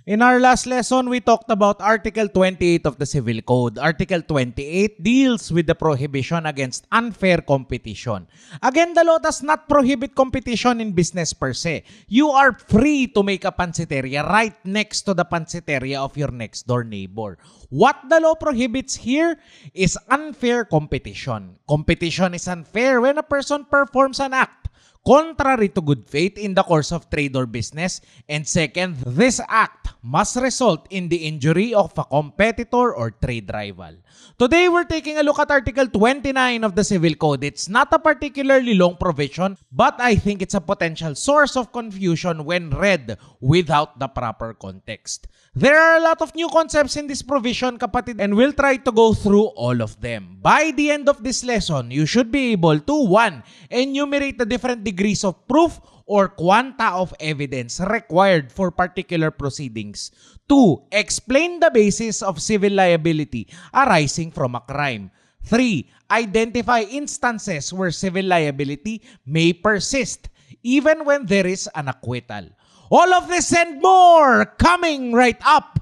In our last lesson, we talked about Article 28 of the Civil Code. Article 28 deals with the prohibition against unfair competition. Again, the law does not prohibit competition in business per se. You are free to make a panciteria right next to the panciteria of your next door neighbor. What the law prohibits here is unfair competition. Competition is unfair when a person performs an act contrary to good faith in the course of trade or business, and second, this act must result in the injury of a competitor or trade rival. Today, we're taking a look at Article 29 of the Civil Code. It's not a particularly long provision, but I think it's a potential source of confusion when read without the proper context. There are a lot of new concepts in this provision, kapatid, and we'll try to go through all of them. By the end of this lesson, you should be able to 1. Enumerate the different degrees of proof or quanta of evidence required for particular proceedings. 2. Explain the basis of civil liability arising from a crime. 3. Identify instances where civil liability may persist even when there is an acquittal. All of this and more coming right up.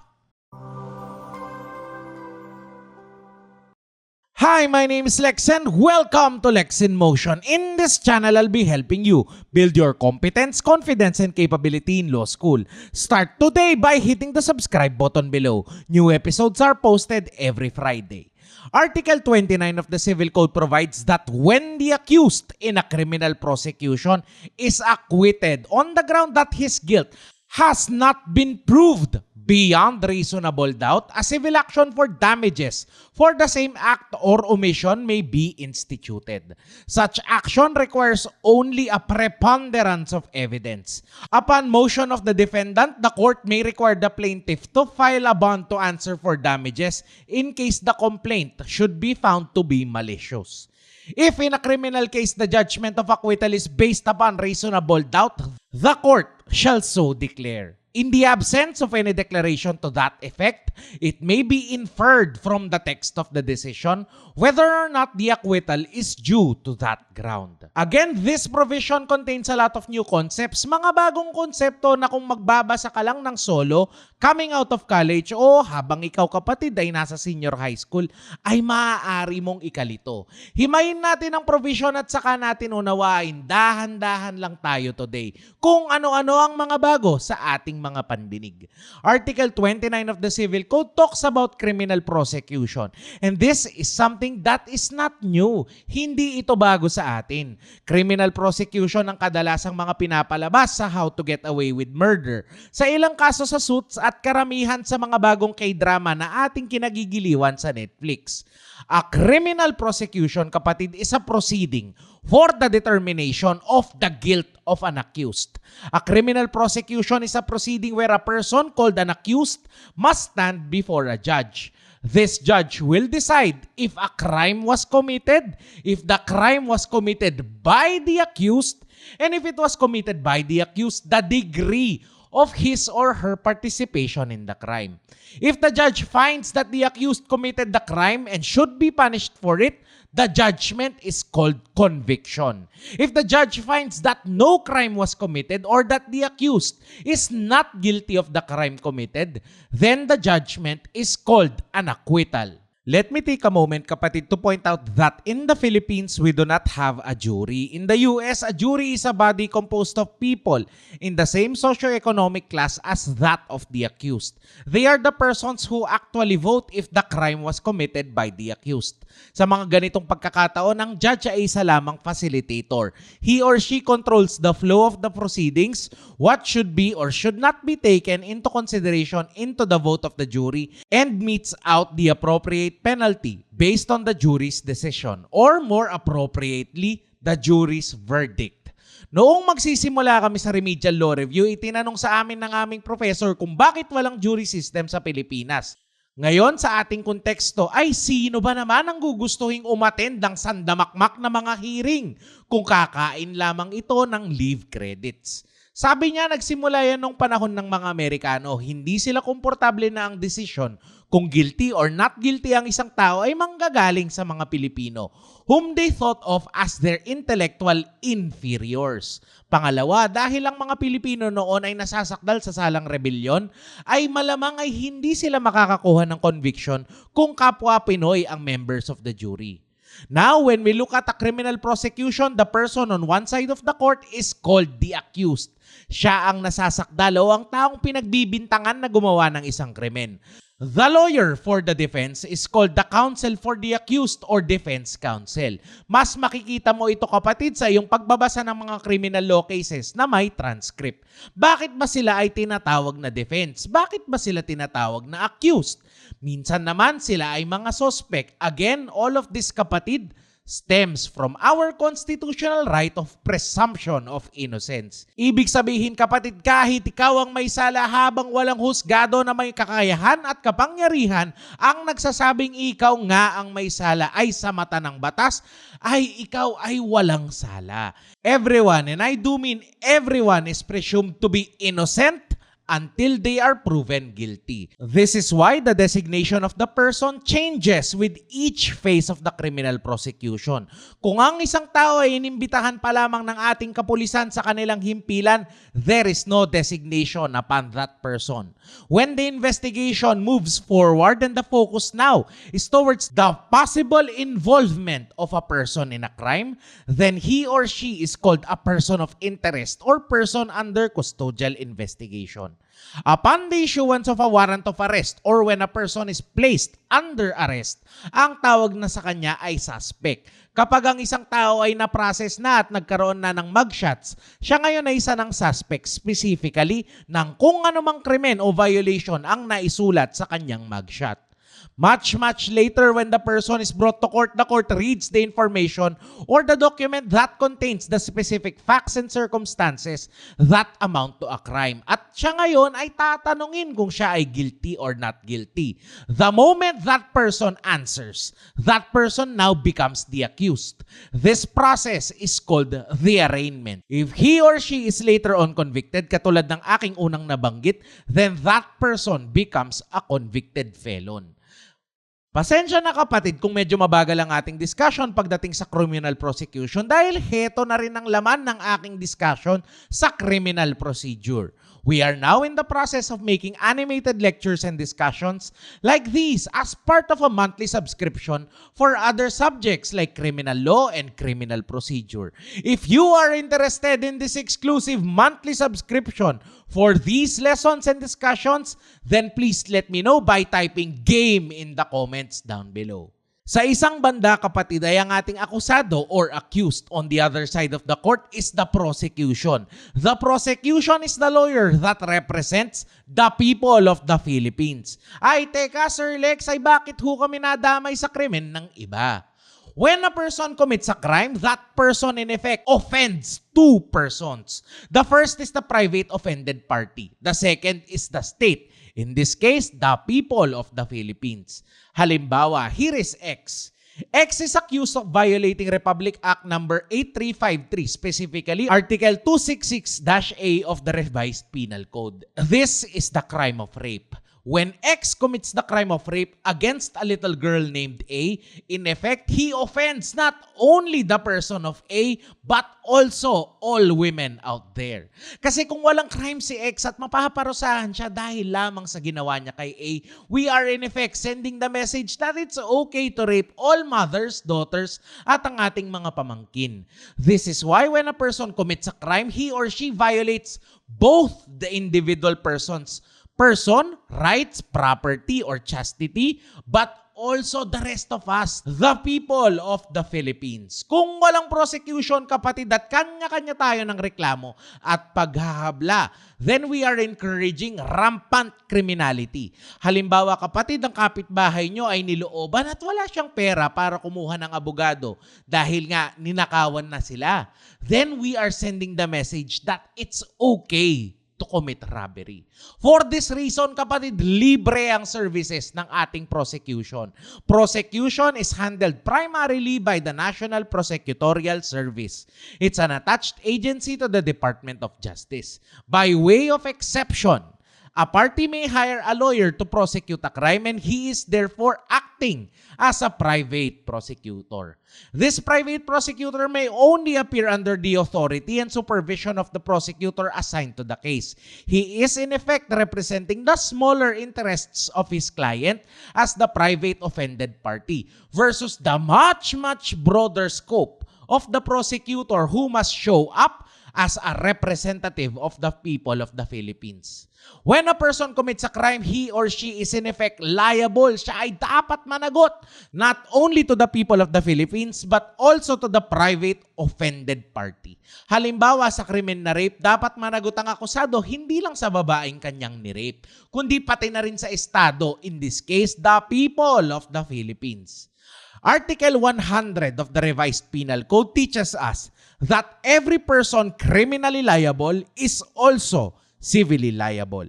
Hi, my name is Lex and welcome to Lex in Motion. In this channel, I'll be helping you build your competence, confidence, and capability in law school. Start today by hitting the subscribe button below. New episodes are posted every Friday. Article 29 of the Civil Code provides that when the accused in a criminal prosecution is acquitted on the ground that his guilt has not been proved beyond reasonable doubt, a civil action for damages for the same act or omission may be instituted. Such action requires only a preponderance of evidence. Upon motion of the defendant, the court may require the plaintiff to file a bond to answer for damages in case the complaint should be found to be malicious. If in a criminal case the judgment of acquittal is based upon reasonable doubt, the court shall so declare. In the absence of any declaration to that effect, it may be inferred from the text of the decision whether or not the acquittal is due to that ground. Again, this provision contains a lot of new concepts, mga bagong konsepto na kung magbabasa ka lang ng solo, coming out of college o habang ikaw kapatid ay nasa senior high school, ay maaari mong ikalito. Himayin natin ang provision at saka natin unawain. Dahan-dahan lang tayo today kung ano-ano ang mga bago sa ating mga pandinig. Article 29 of the Civil Code talks about criminal prosecution. And this is something that is not new. Hindi ito bago sa atin. Criminal prosecution ang kadalasang mga pinapalabas sa How to Get Away with Murder. Sa ilang kaso sa Suits at karamihan sa mga bagong K-drama na ating kinagigiliwan sa Netflix. A criminal prosecution, kapatid, is a proceeding for the determination of the guilt of an accused. A criminal prosecution is a proceeding where a person called an accused must stand before a judge. This judge will decide if a crime was committed, if the crime was committed by the accused, and if it was committed by the accused, the degree of his or her participation in the crime. If the judge finds that the accused committed the crime and should be punished for it, the judgment is called conviction. If the judge finds that no crime was committed or that the accused is not guilty of the crime committed, then the judgment is called an acquittal. Let me take a moment, kapatid, to point out that in the Philippines, we do not have a jury. In the US, a jury is a body composed of people in the same socioeconomic class as that of the accused. They are the persons who actually vote if the crime was committed by the accused. Sa mga ganitong pagkakataon, ang judge ay isa lamang facilitator. He or she controls the flow of the proceedings, what should be or should not be taken into consideration into the vote of the jury, and metes out the appropriate penalty based on the jury's decision, or more appropriately, the jury's verdict. Noong magsisimula kami sa remedial law review, itinanong sa amin ng aming professor kung bakit walang jury system sa Pilipinas. Ngayon, sa ating konteksto, ay sino ba naman ang gugustuhing umattend ng sandamakmak na mga hearing kung kakain lamang ito ng leave credits? Sabi niya nagsimula yan nung panahon ng mga Amerikano. Hindi sila komportable na ang desisyon kung guilty or not guilty ang isang tao ay manggagaling sa mga Pilipino, whom they thought of as their intellectual inferiors. Pangalawa, dahil ang mga Pilipino noon ay nasasakdal sa salang rebellion, ay malamang ay hindi sila makakakuha ng conviction kung kapwa Pinoy ang members of the jury. Now, when we look at a criminal prosecution, the person on one side of the court is called the accused. Siya ang nasasakdal o ang taong pinagbibintangan na gumawa ng isang krimen. The lawyer for the defense is called the counsel for the accused or defense counsel. Mas makikita mo ito kapatid sa iyong pagbabasa ng mga criminal law cases na may transcript. Bakit ba sila ay tinatawag na defense? Bakit ba sila tinatawag na accused? Minsan naman sila ay mga suspect. Again, all of this kapatid stems from our constitutional right of presumption of innocence. Ibig sabihin kapatid, kahit ikaw ang may sala habang walang husgado na may kakayahan at kapangyarihan ang nagsasabing ikaw nga ang may sala ay sa mata ng batas, ay ikaw ay walang sala. Everyone, and I do mean everyone, is presumed to be innocent until they are proven guilty. This is why the designation of the person changes with each phase of the criminal prosecution. Kung ang isang tao ay inimbitahan pa lamang ng ating kapulisan sa kanilang himpilan, there is no designation upon that person. When the investigation moves forward and the focus now is towards the possible involvement of a person in a crime, then he or she is called a person of interest or person under custodial investigation. Upon the issuance of a warrant of arrest or when a person is placed under arrest, ang tawag na sa kanya ay suspect. Kapag ang isang tao ay na-process na at nagkaroon na ng mugshots, siya ngayon ay isa ng suspect specifically ng kung anumang krimen o violation ang naisulat sa kanyang mugshot. Much later, when the person is brought to court, the court reads the information or the document that contains the specific facts and circumstances that amount to a crime. At siya ngayon ay tatanungin kung siya ay guilty or not guilty. The moment that person answers, that person now becomes the accused. This process is called the arraignment. If he or she is later on convicted, katulad ng aking unang nabanggit, then that person becomes a convicted felon. Pasensya na kapatid kung medyo mabagal ang ating discussion pagdating sa criminal prosecution dahil heto na rin ang laman ng aking discussion sa criminal procedure. We are now in the process of making animated lectures and discussions like these as part of a monthly subscription for other subjects like criminal law and criminal procedure. If you are interested in this exclusive monthly subscription for these lessons and discussions, then please let me know by typing GAME in the comments down below. Sa isang banda kapatid ay ang ating akusado or accused. On the other side of the court is the prosecution. The prosecution is the lawyer that represents the people of the Philippines. Ay teka Sir Lex, ay bakit ho kami nadamay sa krimen ng iba? When a person commits a crime, that person in effect offends two persons. The first is the private offended party. The second is the state. In this case, the people of the Philippines. Halimbawa, here is X. X is accused of violating Republic Act number 8353, specifically Article 266-A of the Revised Penal Code. This is the crime of rape. When X commits the crime of rape against a little girl named A, in effect, he offends not only the person of A, but also all women out there. Kasi kung walang crime si X at mapaparusahan siya dahil lamang sa ginawa niya kay A, we are in effect sending the message that it's okay to rape all mothers, daughters, at ang ating mga pamangkin. This is why when a person commits a crime, he or she violates both the individual person, rights, property, or chastity, but also the rest of us, the people of the Philippines. Kung walang prosecution, kapatid, at kanya-kanya tayo ng reklamo at paghahabla, then we are encouraging rampant criminality. Halimbawa, kapatid, ang kapitbahay nyo ay nilooban at wala siyang pera para kumuha ng abogado dahil nga ninakawan na sila. Then we are sending the message that it's okay to commit robbery. For this reason, kapatid, libre ang services ng ating prosecution. Prosecution is handled primarily by the National Prosecutorial Service. It's an attached agency to the Department of Justice. By way of exception, a party may hire a lawyer to prosecute a crime and he is therefore acting as a private prosecutor. This private prosecutor may only appear under the authority and supervision of the prosecutor assigned to the case. He is in effect representing the smaller interests of his client as the private offended party versus the much broader scope of the prosecutor who must show up as a representative of the people of the Philippines. When a person commits a crime, he or she is in effect liable. Siya ay dapat managot not only to the people of the Philippines but also to the private offended party. Halimbawa sa krimen na rape, dapat managot ang akusado hindi lang sa babaeng kanyang ni-rape, kundi pati na rin sa Estado, in this case, the people of the Philippines. Article 100 of the Revised Penal Code teaches us that every person criminally liable is also civilly liable.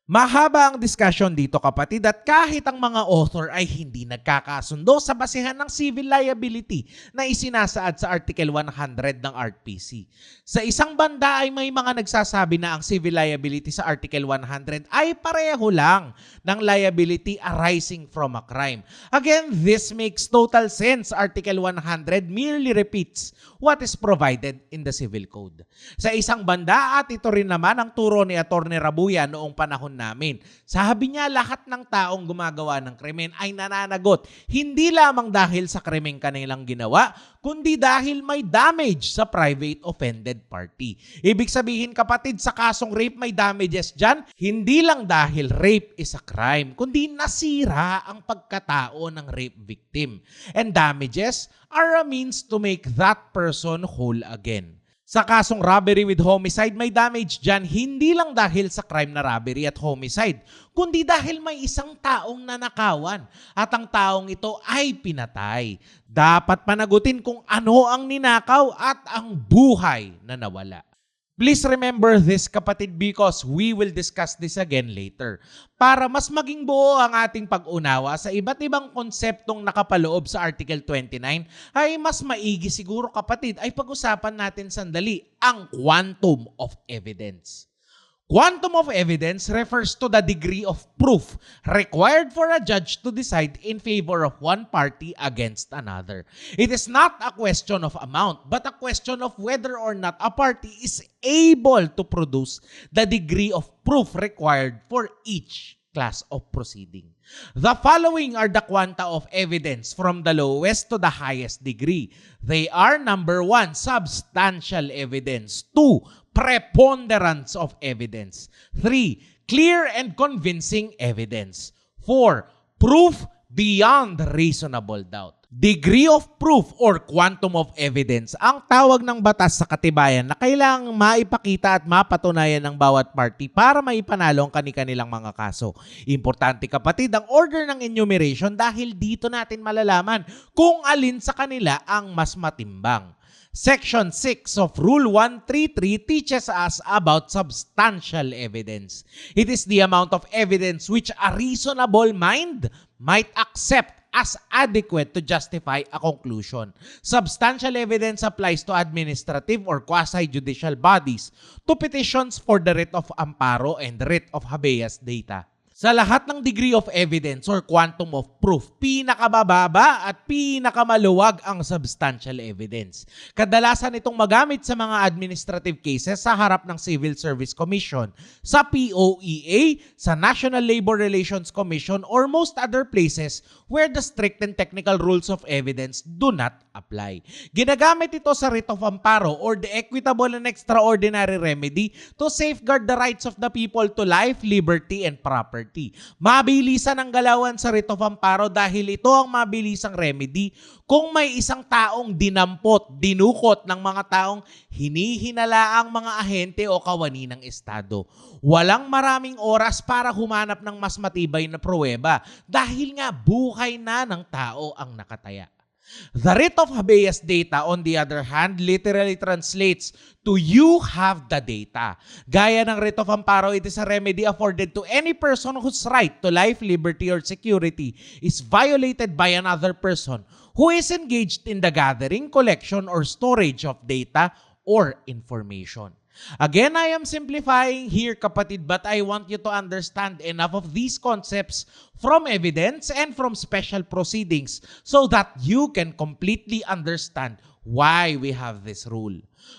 Mahaba ang discussion dito, kapatid, at kahit ang mga author ay hindi nagkakasundo sa basehan ng civil liability na isinasaad sa Article 100 ng RPC. Sa isang banda ay may mga nagsasabi na ang civil liability sa Article 100 ay pareho lang ng liability arising from a crime. Again, this makes total sense. Article 100 merely repeats what is provided in the Civil Code. Sa isang banda, at ito rin naman ang turo ni Atty. Rabuya noong panahon namin. Sabi niya, lahat ng taong gumagawa ng krimen ay nananagot, hindi lamang dahil sa krimeng kanilang ginawa, kundi dahil may damage sa private offended party. Ibig sabihin, kapatid, sa kasong rape may damages dyan, hindi lang dahil rape is a crime, kundi nasira ang pagkatao ng rape victim. And damages are a means to make that person whole again. Sa kasong robbery with homicide, may damage dyan hindi lang dahil sa crime na robbery at homicide, kundi dahil may isang taong nanakawan at ang taong ito ay pinatay. Dapat panagutin kung ano ang ninakaw at ang buhay na nawala. Please remember this, kapatid, because we will discuss this again later. Para mas maging buo ang ating pag-unawa sa iba't ibang konseptong nakapaloob sa Article 29, ay mas maigi siguro, kapatid, ay pag-usapan natin sandali ang quantum of evidence. Quantum of evidence refers to the degree of proof required for a judge to decide in favor of one party against another. It is not a question of amount, but a question of whether or not a party is able to produce the degree of proof required for each class of proceeding. The following are the quanta of evidence from the lowest to the highest degree. They are: number 1, substantial evidence; 2, preponderance of evidence; 3, clear and convincing evidence; 4, proof beyond reasonable doubt. Degree of proof or quantum of evidence ang tawag ng batas sa katibayan na kailangang maipakita at mapatunayan ng bawat party para maipanalo ang kani-kanilang mga kaso. Importante, kapatid, ang order ng enumeration dahil dito natin malalaman kung alin sa kanila ang mas matimbang. Section 6 of Rule 133 teaches us about substantial evidence. It is the amount of evidence which a reasonable mind might accept as adequate to justify a conclusion. Substantial evidence applies to administrative or quasi-judicial bodies, to petitions for the writ of amparo and writ of habeas data. Sa lahat ng degree of evidence or quantum of proof, pinakabababa at pinakamaluwag ang substantial evidence. Kadalasan itong magamit sa mga administrative cases sa harap ng Civil Service Commission, sa POEA, sa National Labor Relations Commission, or most other places where the strict and technical rules of evidence do not apply. Ginagamit ito sa writ of amparo or the equitable and extraordinary remedy to safeguard the rights of the people to life, liberty, and property. Mabilisan ang galawan sa writ of amparo dahil ito ang mabilisang remedy kung may isang taong dinampot, dinukot ng mga taong hinihinalaang mga ahente o kawani ng Estado. Walang maraming oras para humanap ng mas matibay na pruweba dahil nga buhay na ng tao ang nakataya. The writ of habeas data, on the other hand, literally translates to you have the data. Gaya ng writ of amparo, it is a remedy afforded to any person whose right to life, liberty, or security is violated by another person who is engaged in the gathering, collection, or storage of data or information. Again, I am simplifying here, kapatid, but I want you to understand enough of these concepts from evidence and from special proceedings so that you can completely understand why we have this rule.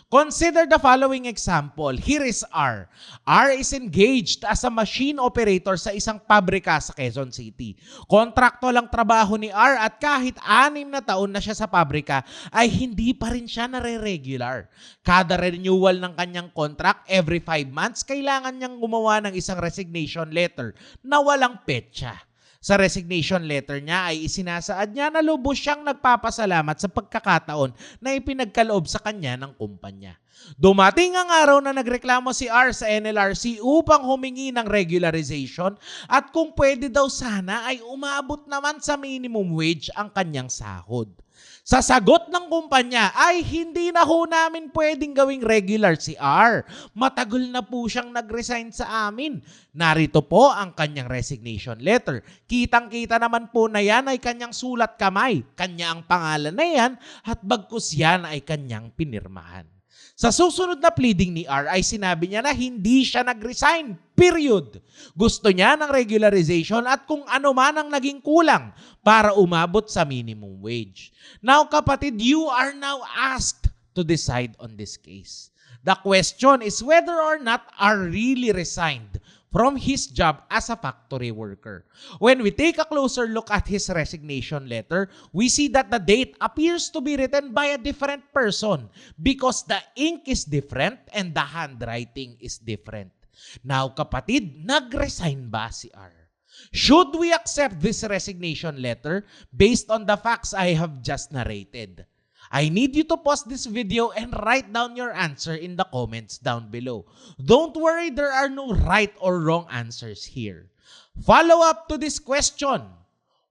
Consider the following example. Here is R. R is engaged as a machine operator sa isang pabrika sa Quezon City. Kontrakto lang trabaho ni R at kahit 6 na taon na siya sa pabrika ay hindi pa rin siya nare-regular. Kada renewal ng kanyang contract every 5 months, kailangan niyang gumawa ng isang resignation letter na walang petsa. Sa resignation letter niya ay isinasaad niya na lubos siyang nagpapasalamat sa pagkakataon na ipinagkaloob sa kanya ng kumpanya. Dumating ang araw na nagreklamo si R sa NLRC upang humingi ng regularization at kung pwede daw sana ay umabot naman sa minimum wage ang kanyang sahod. Sa sagot ng kumpanya ay hindi na ho namin pwedeng gawing regular si R. Matagal na po siyang nag-resign sa amin. Narito po ang kanyang resignation letter. Kitang-kita naman po na yan ay kanyang sulat kamay. Kanya ang pangalan na yan at bagkus yan ay kanyang pinirmahan. Sa susunod na pleading ni R ay sinabi niya na hindi siya nag-resign. Period. Gusto niya ng regularization at kung ano man ang naging kulang para umabot sa minimum wage. Now kapatid, you are now asked to decide on this case. The question is whether or not R really resigned from his job as a factory worker. When we take a closer look at his resignation letter, we see that the date appears to be written by a different person because the ink is different and the handwriting is different. Now kapatid, nag-resign ba si R? Should we accept this resignation letter based on the facts I have just narrated? I need you to pause this video and write down your answer in the comments down below. Don't worry, there are no right or wrong answers here. Follow up to this question.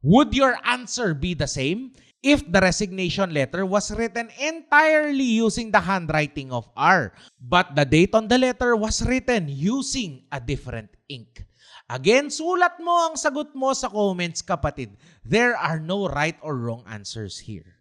Would your answer be the same if the resignation letter was written entirely using the handwriting of R, but the date on the letter was written using a different ink? Again, sulat mo ang sagot mo sa comments, kapatid. There are no right or wrong answers here.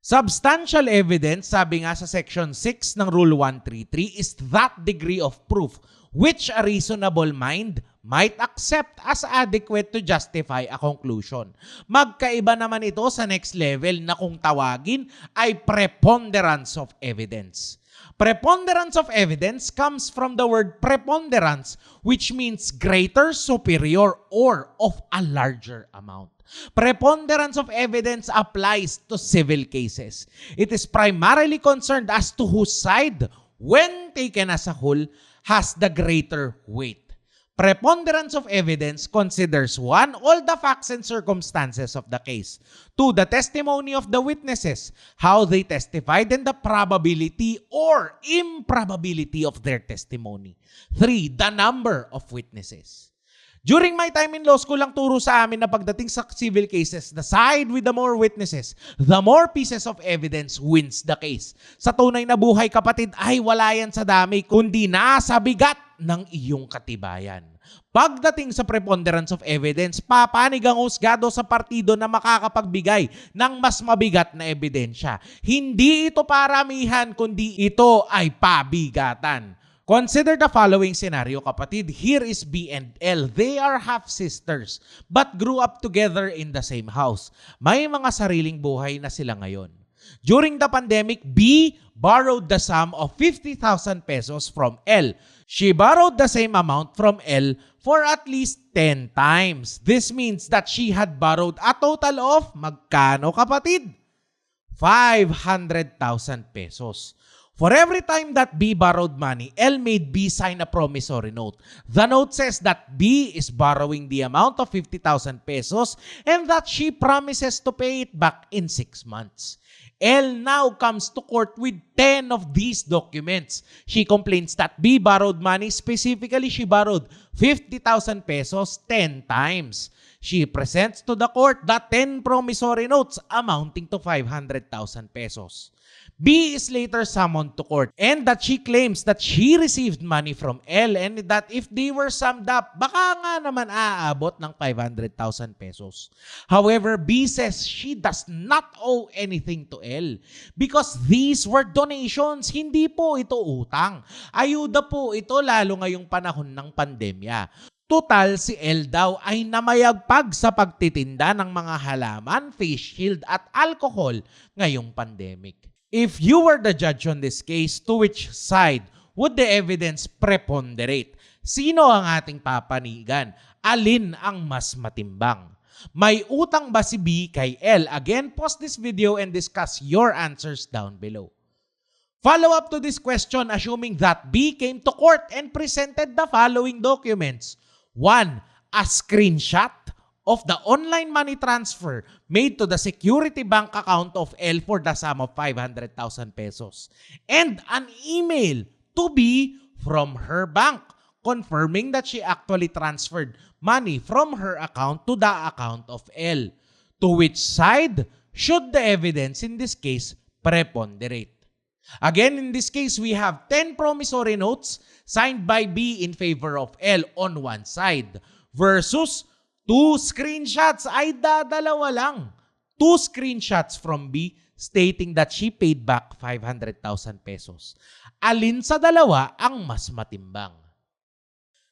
Substantial evidence, sabi nga sa Section 6 ng Rule 133, is that degree of proof which a reasonable mind might accept as adequate to justify a conclusion. Magkaiba naman ito sa next level na kung tawagin ay preponderance of evidence. Preponderance of evidence comes from the word preponderance, which means greater, superior, or of a larger amount. Preponderance of evidence applies to civil cases. It is primarily concerned as to whose side, when taken as a whole, has the greater weight. Preponderance of evidence considers 1. All the facts and circumstances of the case. 2. The testimony of the witnesses, how they testified and the probability or improbability of their testimony. 3. The number of witnesses. During my time in law school, ang turo sa amin na pagdating sa civil cases, the side with the more witnesses, the more pieces of evidence wins the case. Sa tunay na buhay, kapatid, ay wala yan sa dami, kundi nasa bigat ng iyong katibayan. Pagdating sa preponderance of evidence, papanig ang husgado sa partido na makakapagbigay ng mas mabigat na ebidensya. Hindi ito paramihan, kundi ito ay pabigatan. Consider the following scenario, kapatid. Here is B and L. They are half-sisters but grew up together in the same house. May mga sariling buhay na sila ngayon. During the pandemic, B borrowed the sum of 50,000 pesos from L. She borrowed the same amount from L for at least 10 times. This means that she had borrowed a total of, magkano kapatid? 500,000 pesos. For every time that B borrowed money, L made B sign a promissory note. The note says that B is borrowing the amount of 50,000 pesos and that she promises to pay it back in 6 months. L now comes to court with 10 of these documents. She complains that B borrowed money. Specifically, she borrowed 50,000 pesos 10 times. She presents to the court the 10 promissory notes amounting to 500,000 pesos. B is later summoned to court and that she claims that she received money from L and that if they were summed up, baka nga naman aabot ng 500,000 pesos. However, B says she does not owe anything to L because these were donations, hindi po ito utang. Ayuda po ito lalo ngayong panahon ng pandemya. Total, si L daw ay namayagpag sa pagtitinda ng mga halaman, face shield at alcohol ngayong pandemic. If you were the judge on this case, to which side would the evidence preponderate? Sino ang ating papanigan? Alin ang mas matimbang? May utang ba si B kay L? Again, pause this video and discuss your answers down below. Follow up to this question assuming that B came to court and presented the following documents. 1. A screenshot of the online money transfer made to the security bank account of L for the sum of 500,000 pesos. And an email to B from her bank confirming that she actually transferred money from her account to the account of L. To which side should the evidence in this case preponderate? Again, in this case, we have 10 promissory notes signed by B in favor of L on one side versus 2 screenshots ay dadalawa lang. 2 screenshots from B stating that she paid back 500,000 pesos. Alin sa dalawa ang mas matimbang?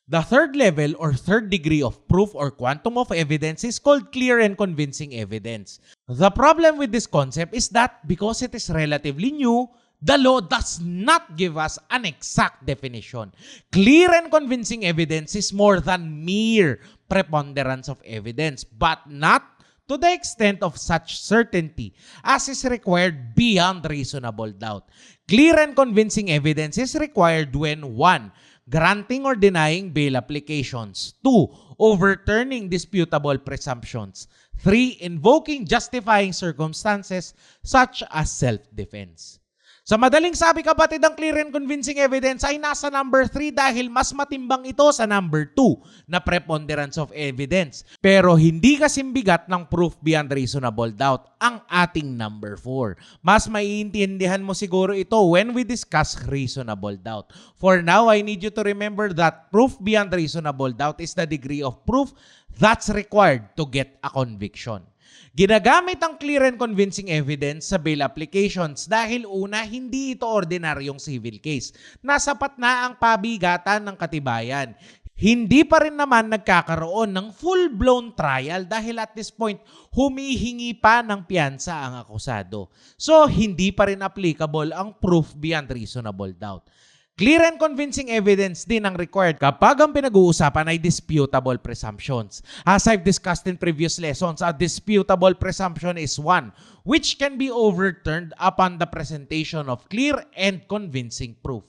The third level or third degree of proof or quantum of evidence is called clear and convincing evidence. The problem with this concept is that because it is relatively new, the law does not give us an exact definition. Clear and convincing evidence is more than mere preponderance of evidence, but not to the extent of such certainty as is required beyond reasonable doubt. Clear and convincing evidence is required when 1. Granting or denying bail applications. 2. Overturning disputable presumptions. 3. Invoking justifying circumstances such as self-defense. Sa madaling sabi kapatid, ang clear and convincing evidence ay nasa number 3 dahil mas matimbang ito sa number 2 na preponderance of evidence. Pero hindi kasing bigat ng proof beyond reasonable doubt ang ating number 4. Mas maiintindihan mo siguro ito when we discuss reasonable doubt. For now, I need you to remember that proof beyond reasonable doubt is the degree of proof that's required to get a conviction. Ginagamit ang clear and convincing evidence sa bail applications dahil una, hindi ito ordinaryong civil case. Nasapat na ang pabigatan ng katibayan. Hindi pa rin naman nagkakaroon ng full-blown trial dahil at this point, humihingi pa ng piyansa ang akusado. So, hindi pa rin applicable ang proof beyond reasonable doubt. Clear and convincing evidence din ang required kapag ang pinag-uusapan ay disputable presumptions. As I've discussed in previous lessons, a disputable presumption is one which can be overturned upon the presentation of clear and convincing proof.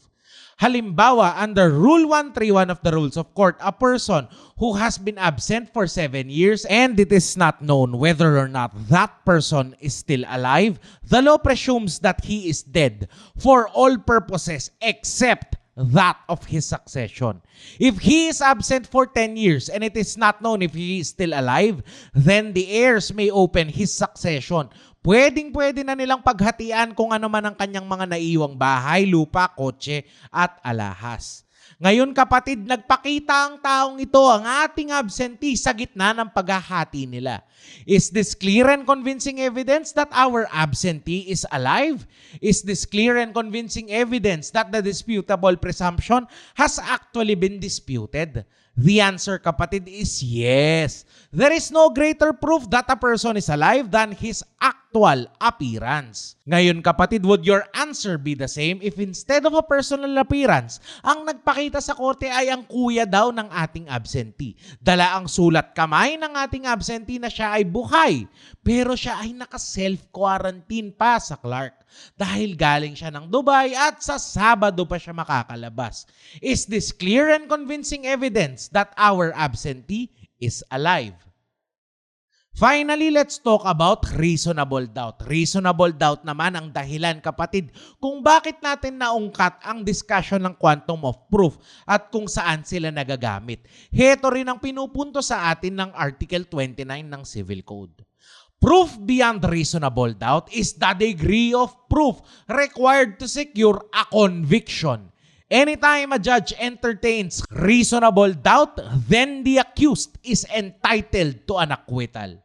Halimbawa, under Rule 131 of the Rules of Court, a person who has been absent for 7 years and it is not known whether or not that person is still alive, the law presumes that he is dead for all purposes except that of his succession. If he is absent for 10 years and it is not known if he is still alive, then the heirs may open his succession. Pwedeng-pwede na nilang paghatian kung ano man ang kanyang mga naiwang bahay, lupa, kotse at alahas. Ngayon kapatid, nagpakita ang taong ito, ang ating absentee sa gitna ng paghahati nila. Is this clear and convincing evidence that our absentee is alive? Is this clear and convincing evidence that the disputable presumption has actually been disputed? The answer, kapatid, is yes. There is no greater proof that a person is alive than his actual appearance. Ngayon, kapatid, would your answer be the same if instead of a personal appearance, ang nagpakita sa korte ay ang kuya daw ng ating absentee? Dala ang sulat kamay ng ating absentee na siya ay buhay, pero siya ay naka-self-quarantine pa sa Clark dahil galing siya ng Dubai at sa Sabado pa siya makakalabas. Is this clear and convincing evidence that our absentee is alive? Finally, let's talk about reasonable doubt. Reasonable doubt naman ang dahilan, kapatid, kung bakit natin naungkat ang discussion ng quantum of proof at kung saan sila nagagamit. Heto rin ang pinupunto sa atin ng Article 29 ng Civil Code. Proof beyond reasonable doubt is the degree of proof required to secure a conviction. Anytime a judge entertains reasonable doubt, then the accused is entitled to an acquittal.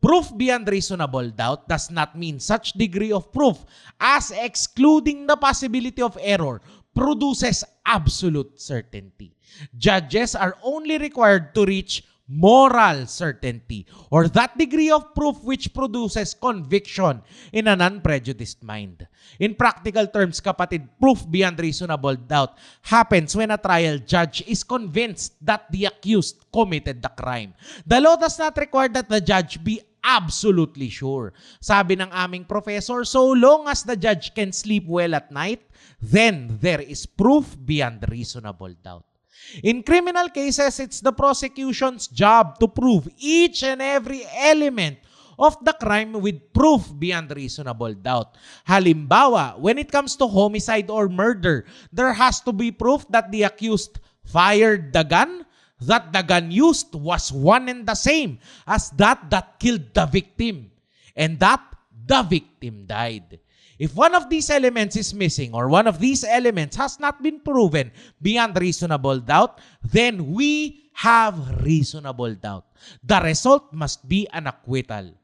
Proof beyond reasonable doubt does not mean such degree of proof as excluding the possibility of error produces absolute certainty. Judges are only required to reach moral certainty or that degree of proof which produces conviction in an unprejudiced mind. In practical terms, kapatid, proof beyond reasonable doubt happens when a trial judge is convinced that the accused committed the crime. The law does not require that the judge be absolutely sure. Sabi ng aming professor, so long as the judge can sleep well at night, then there is proof beyond reasonable doubt. In criminal cases, it's the prosecution's job to prove each and every element of the crime with proof beyond reasonable doubt. Halimbawa, when it comes to homicide or murder, there has to be proof that the accused fired the gun, that the gun used was one and the same as that killed the victim, and that the victim died. If one of these elements is missing or one of these elements has not been proven beyond reasonable doubt, then we have reasonable doubt. The result must be an acquittal.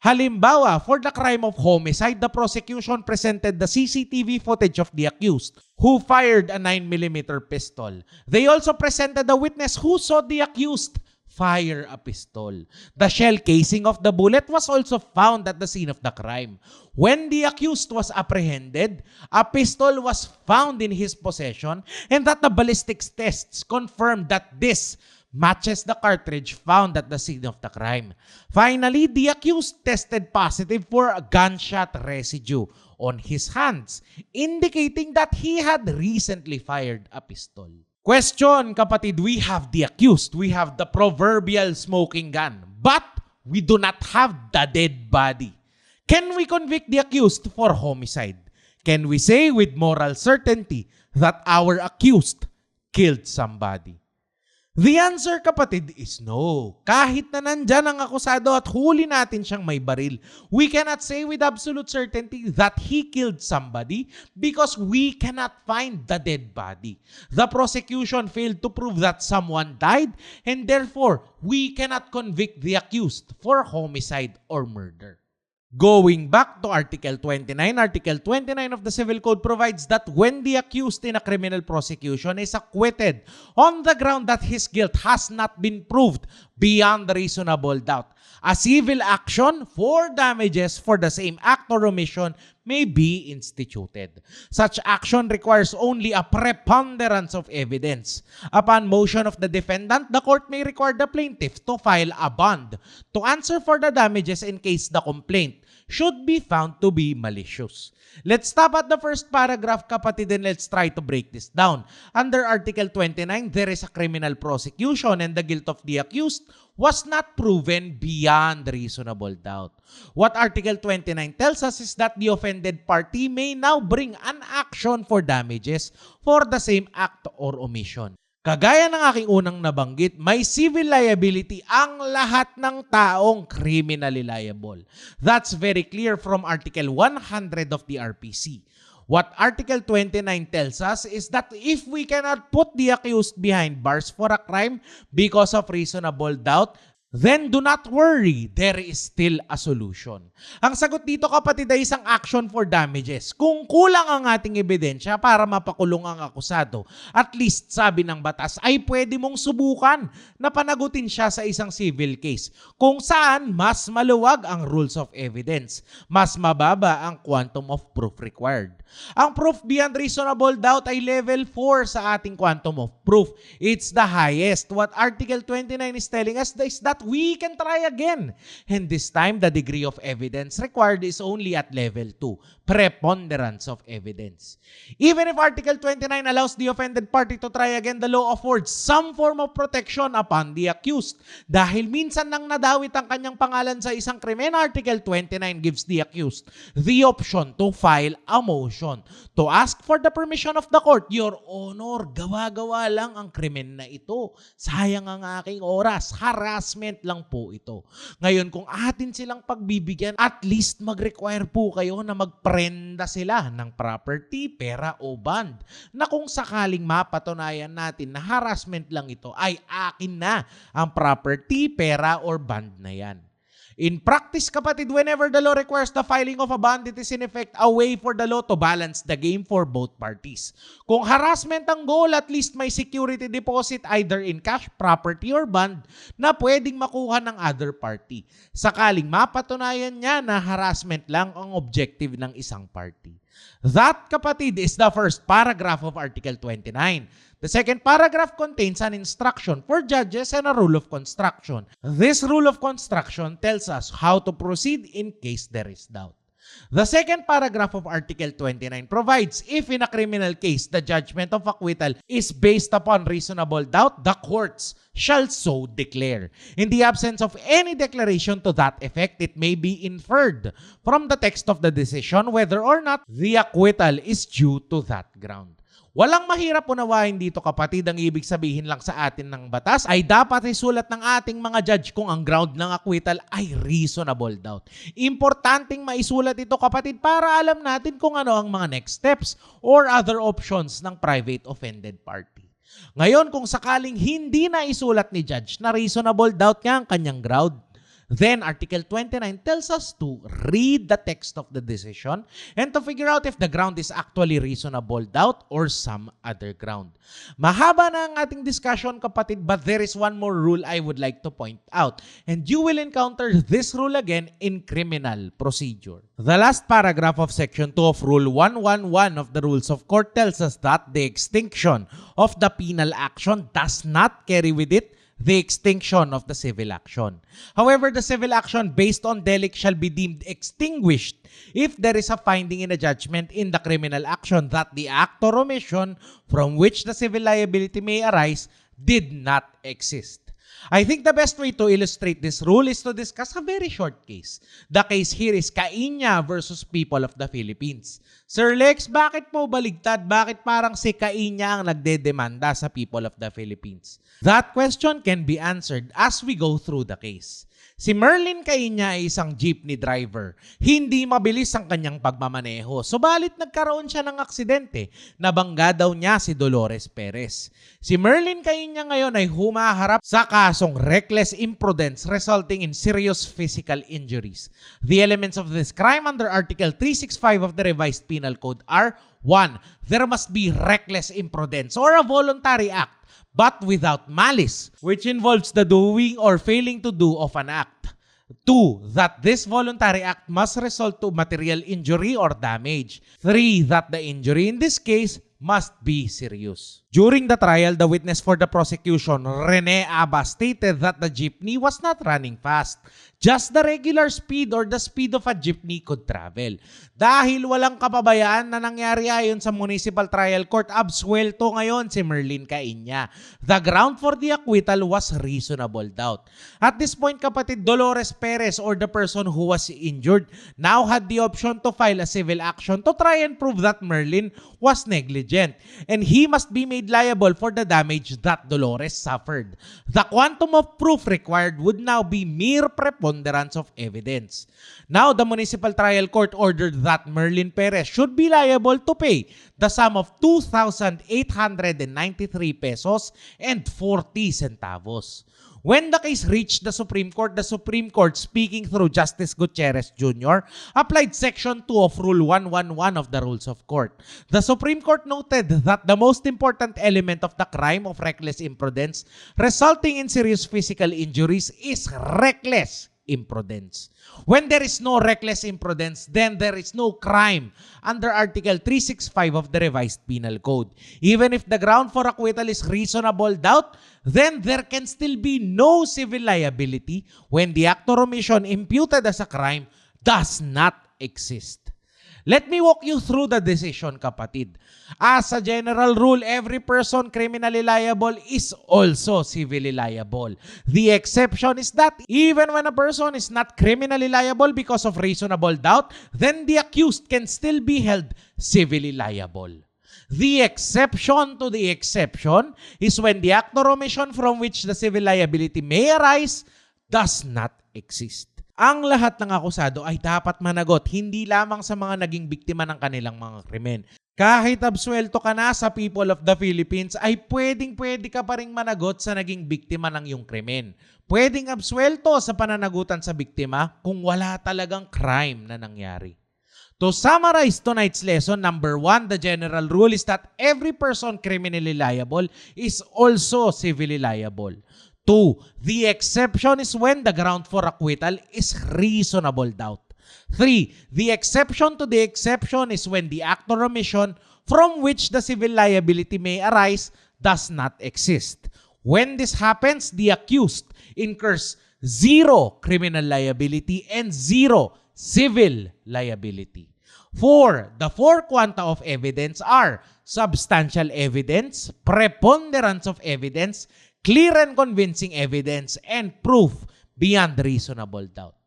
Halimbawa, for the crime of homicide, the prosecution presented the CCTV footage of the accused who fired a 9mm pistol. They also presented a witness who saw the accused fire a pistol. The shell casing of the bullet was also found at the scene of the crime. When the accused was apprehended, a pistol was found in his possession and that the ballistics tests confirmed that this matches the cartridge found at the scene of the crime. Finally, the accused tested positive for a gunshot residue on his hands, indicating that he had recently fired a pistol. Question, kapatid, we have the accused, we have the proverbial smoking gun, but we do not have the dead body. Can we convict the accused for homicide? Can we say with moral certainty that our accused killed somebody? The answer, kapatid, is no. Kahit na nandyan ang akusado at huli natin siyang may baril, we cannot say with absolute certainty that he killed somebody because we cannot find the dead body. The prosecution failed to prove that someone died and therefore we cannot convict the accused for homicide or murder. Going back to Article 29, Article 29 of the Civil Code provides that when the accused in a criminal prosecution is acquitted on the ground that his guilt has not been proved beyond reasonable doubt, a civil action for damages for the same act or omission may be instituted. Such action requires only a preponderance of evidence. Upon motion of the defendant, the court may require the plaintiff to file a bond to answer for the damages in case the complaint should be found to be malicious. Let's stop at the first paragraph, kapatid, and let's try to break this down. Under Article 29, there is a criminal prosecution and the guilt of the accused was not proven beyond reasonable doubt. What Article 29 tells us is that the offended party may now bring an action for damages for the same act or omission. Kagaya ng aking unang nabanggit, may civil liability ang lahat ng taong criminally liable. That's very clear from Article 100 of the RPC. What Article 29 tells us is that if we cannot put the accused behind bars for a crime because of reasonable doubt, then do not worry, there is still a solution. Ang sagot dito, kapatid, ay isang action for damages. Kung kulang ang ating ebidensya para mapakulong ang akusado, at least sabi ng batas ay pwede mong subukan na panagutin siya sa isang civil case kung saan mas maluwag ang rules of evidence, mas mababa ang quantum of proof required. Ang proof beyond reasonable doubt ay level 4 sa ating quantum of proof. It's the highest. What Article 29 is telling us is that we can try again. And this time, the degree of evidence required is only at level 2, preponderance of evidence. Even if Article 29 allows the offended party to try again, the law affords some form of protection upon the accused. Dahil minsan nang nadawit ang kanyang pangalan sa isang krimen, Article 29 gives the accused the option to file a motion to ask for the permission of the court. Your Honor, gawa-gawa lang ang krimen na ito. Sayang ang aking oras. Harassment lang po ito. Ngayon, kung atin silang pagbibigyan, at least mag-require po kayo na magprenda sila ng property, pera o bond, na kung sakaling mapatunayan natin na harassment lang ito, ay akin na ang property, pera or bond na yan. In practice, kapatid, whenever the law requires the filing of a bond, it is in effect a way for the law to balance the game for both parties. Kung harassment ang goal, at least may security deposit either in cash, property, or bond na pwedeng makuha ng other party. Sakaling mapatunayan niya na harassment lang ang objective ng isang party. That, kapatid, is the first paragraph of Article 29. The second paragraph contains an instruction for judges and a rule of construction. This rule of construction tells us how to proceed in case there is doubt. The second paragraph of Article 29 provides if in a criminal case the judgment of acquittal is based upon reasonable doubt, the courts shall so declare. In the absence of any declaration to that effect, it may be inferred from the text of the decision whether or not the acquittal is due to that ground. Walang mahirap unawain dito, kapatid. Ang ibig sabihin lang sa atin ng batas ay dapat isulat ng ating mga judge kung ang ground ng acquittal ay reasonable doubt. Importanteng maisulat ito, kapatid, para alam natin kung ano ang mga next steps or other options ng private offended party. Ngayon, kung sakaling hindi na isulat ni judge na reasonable doubt nga ang kanyang ground, then Article 29 tells us to read the text of the decision and to figure out if the ground is actually reasonable doubt or some other ground. Mahaba na ang ating discussion, kapatid, but there is one more rule I would like to point out, and you will encounter this rule again in criminal procedure. The last paragraph of Section 2 of Rule 111 of the Rules of Court tells us that the extinction of the penal action does not carry with it the extinction of the civil action. However, the civil action based on delict shall be deemed extinguished if there is a finding in a judgment in the criminal action that the act or omission from which the civil liability may arise did not exist. I think the best way to illustrate this rule is to discuss a very short case. The case here is Kainya versus People of the Philippines. Sir Lex, bakit po baligtad? Bakit parang si Kainya ang nagdedemanda sa People of the Philippines? That question can be answered as we go through the case. Si Merlin Kainya ay isang jeepney driver. Hindi mabilis ang kanyang pagmamaneho. Subalit nagkaroon siya ng aksidente. Nabangga daw niya si Dolores Perez. Si Merlin Kainya ngayon ay humaharap sa kasong reckless imprudence resulting in serious physical injuries. The elements of this crime under Article 365 of the Revised Penal Code are: 1. There must be reckless imprudence or a voluntary act, but without malice, which involves the doing or failing to do of an act. 2. That this voluntary act must result to material injury or damage. 3. That the injury in this case must be serious. During the trial, the witness for the prosecution, Rene Aba, stated that the jeepney was not running fast. Just the regular speed or the speed of a jeepney could travel. Dahil walang kapabayaan na nangyari ayon sa Municipal Trial Court, absuelto ngayon si Merlin Kainya. The ground for the acquittal was reasonable doubt. At this point, kapatid, Dolores Perez, or the person who was injured, now had the option to file a civil action to try and prove that Merlin was negligent, and he must be made liable for the damage that Dolores suffered. The quantum of proof required would now be mere preponderance of evidence. Now, the Municipal Trial Court ordered that Merlin Perez should be liable to pay the sum of 2,893 pesos and 40 centavos. When the case reached the Supreme Court, speaking through Justice Gutierrez Jr., applied Section 2 of Rule 111 of the Rules of Court. The Supreme Court noted that the most important element of the crime of reckless imprudence resulting in serious physical injuries is reckless imprudence. When there is no reckless imprudence, then there is no crime under Article 365 of the Revised Penal Code. Even if the ground for acquittal is reasonable doubt, then there can still be no civil liability when the act or omission imputed as a crime does not exist. Let me walk you through the decision, kapatid. As a general rule, every person criminally liable is also civilly liable. The exception is that even when a person is not criminally liable because of reasonable doubt, then the accused can still be held civilly liable. The exception to the exception is when the act or omission from which the civil liability may arise does not exist. Ang lahat ng akusado ay dapat managot hindi lamang sa mga naging biktima ng kanilang mga krimen. Kahit absuelto ka na sa people of the Philippines, ay pwedeng-pwede ka pa ring managot sa naging biktima ng iyong krimen. Pwedeng absuelto sa pananagutan sa biktima kung wala talagang crime na nangyari. To summarize tonight's lesson, number 1, the general rule is that every person criminally liable is also civilly liable. 2, the exception is when the ground for acquittal is reasonable doubt. 3, the exception to the exception is when the act or omission from which the civil liability may arise does not exist. When this happens, the accused incurs 0 criminal liability and 0 civil liability. 4, the 4 quanta of evidence are substantial evidence, preponderance of evidence, clear and convincing evidence, and proof beyond reasonable doubt.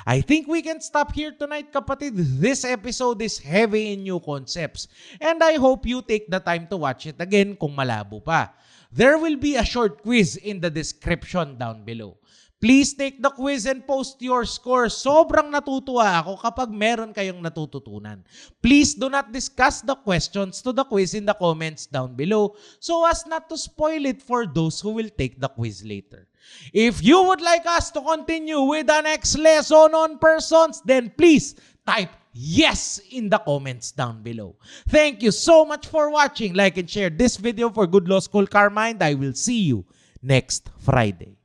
I think we can stop here tonight, kapatid. This episode is heavy in new concepts, and I hope you take the time to watch it again kung malabo pa. There will be a short quiz in the description down below. Please take the quiz and post your score. Sobrang natutuwa ako kapag meron kayong natututunan. Please do not discuss the questions to the quiz in the comments down below so as not to spoil it for those who will take the quiz later. If you would like us to continue with the next lesson on persons, then please type yes in the comments down below. Thank you so much for watching. Like and share this video for Good Law School Carmind. I will see you next Friday.